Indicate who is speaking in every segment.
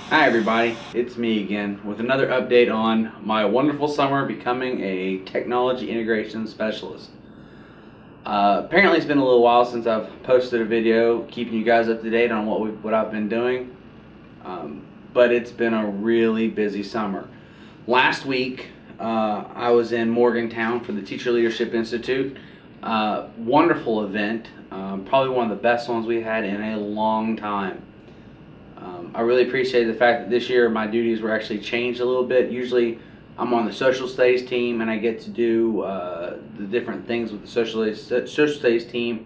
Speaker 1: Hi everybody, it's me again with another update on my wonderful summer becoming a technology integration specialist. Apparently it's been a little while since I've posted a video keeping you guys up to date on what I've been doing, but it's been a really busy summer. Last week I was in Morgantown for the Teacher Leadership Institute. Wonderful event, probably one of the best ones we had in a long time. I really appreciate the fact that this year my duties were actually changed a little bit. Usually I'm on the social studies team and I get to do the different things with the social studies team,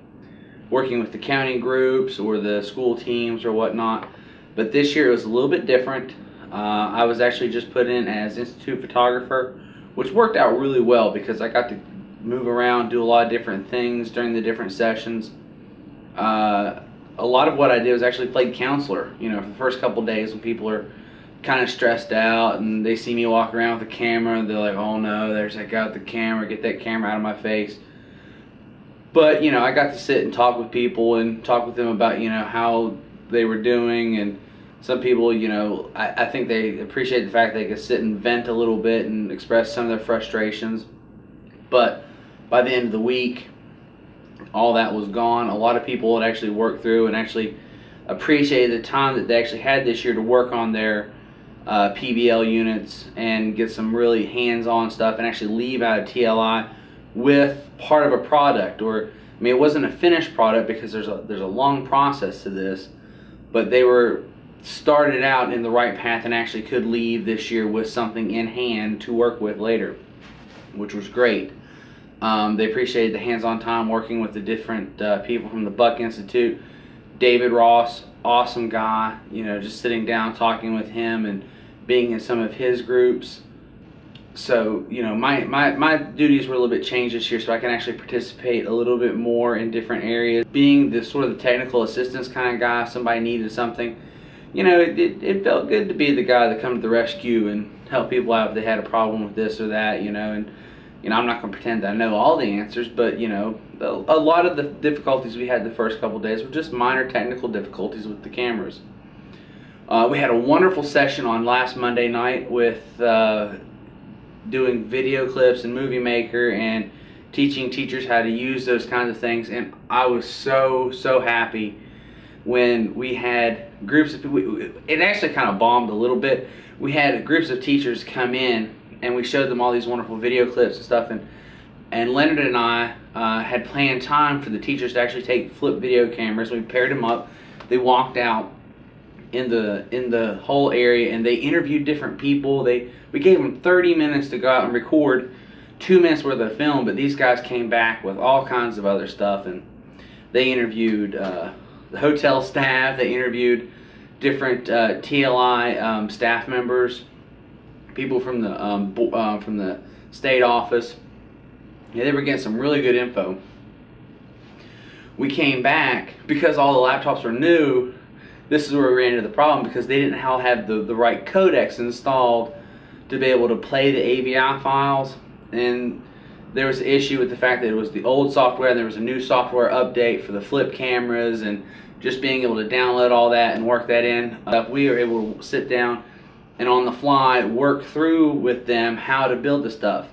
Speaker 1: working with the county groups or the school teams or whatnot. But this year it was a little bit different. I was actually just put in as institute photographer, which worked out really well because I got to move around, do a lot of different things during the different sessions. A lot of what I did was actually played counselor, for the first couple days when people are kind of stressed out and they see me walk around with a camera and they're like, oh no, there's that guy with the camera, get that camera out of my face. But, I got to sit and talk with people and talk with them about, how they were doing. And some people, I think they appreciate the fact they could sit and vent a little bit and express some of their frustrations. But by the end of the week, all that was gone. A lot of people had actually worked through and actually appreciated the time that they actually had this year to work on their PBL units and get some really hands-on stuff and actually leave out of TLI with part of a product. It wasn't a finished product because there's a long process to this, but they were started out in the right path and actually could leave this year with something in hand to work with later, which was great. They appreciated the hands-on time working with the different people from the Buck Institute. David Ross, awesome guy, just sitting down talking with him and being in some of his groups. So, my duties were a little bit changed this year so I can actually participate a little bit more in different areas. Being the sort of the technical assistance kind of guy, somebody needed something, it felt good to be the guy that come to the rescue and help people out if they had a problem with this or that, and I'm not going to pretend that I know all the answers, but, a lot of the difficulties we had the first couple days were just minor technical difficulties with the cameras. We had a wonderful session on last Monday night with doing video clips and Movie Maker and teaching teachers how to use those kinds of things, and I was so happy when we had groups of people. It actually kind of bombed a little bit. We had groups of teachers come in and we showed them all these wonderful video clips and stuff, and Leonard and I had planned time for the teachers to actually take flip video cameras. We paired them up. They walked out in the whole area and they interviewed different people. We gave them 30 minutes to go out and record 2 minutes worth of film, but these guys came back with all kinds of other stuff, and they interviewed the hotel staff. They interviewed different TLI staff members, people from the state office. Yeah, they were getting some really good info. We came back because all the laptops were new. This is where we ran into the problem because they didn't have the right codecs installed to be able to play the AVI files, and there was an issue with the fact that it was the old software and there was a new software update for the flip cameras, and just being able to download all that and work that in. We were able to sit down and on the fly work through with them how to build the stuff.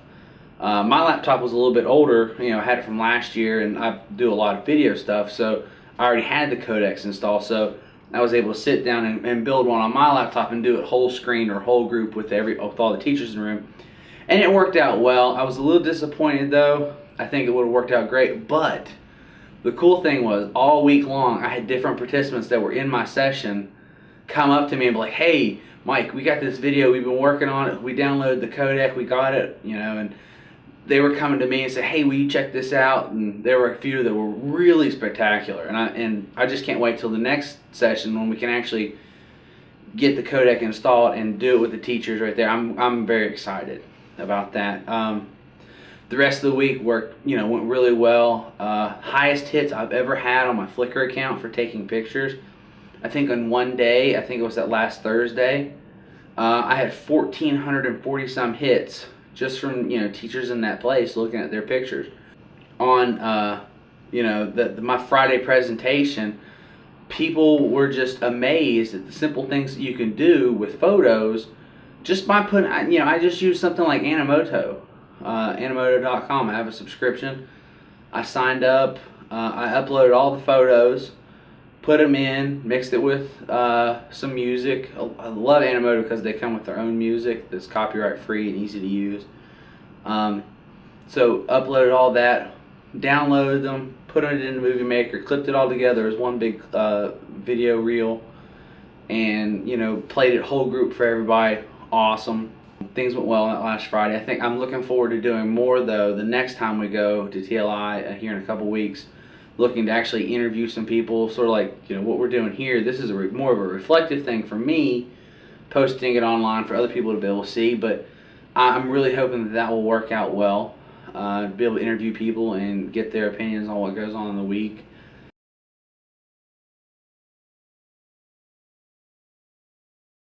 Speaker 1: My laptop was a little bit older, I had it from last year, and I do a lot of video stuff, so I already had the codecs installed, so I was able to sit down and build one on my laptop and do it whole screen or whole group with all the teachers in the room, and it worked out well. I was a little disappointed though. I think it would have worked out great, but the cool thing was all week long I had different participants that were in my session come up to me and be like, hey Mike, we got this video, we've been working on it, we downloaded the codec, we got it, and they were coming to me and said, hey, will you check this out? And there were a few that were really spectacular, and I just can't wait till the next session when we can actually get the codec installed and do it with the teachers right there. I'm very excited about that. The rest of the week went really well. Highest hits I've ever had on my Flickr account for taking pictures. I think on one day, I think it was that last Thursday, I had 1,440 some hits just from teachers in that place looking at their pictures. On my Friday presentation, people were just amazed at the simple things that you can do with photos just by putting, I just use something like Animoto, Animoto.com. I have a subscription. I signed up, I uploaded all the photos, put them in, mixed it with some music. I love Animoto because they come with their own music that's copyright free and easy to use. So uploaded all that, downloaded them, put it into Movie Maker, clipped it all together as one big video reel, and played it whole group for everybody. Awesome. Things went well that last Friday. I think I'm looking forward to doing more though the next time we go to TLI here in a couple weeks. Looking to actually interview some people, sort of like what we're doing here. This is more of a reflective thing for me, posting it online for other people to be able to see. But I'm really hoping that will work out well. To be able to interview people and get their opinions on what goes on in the week.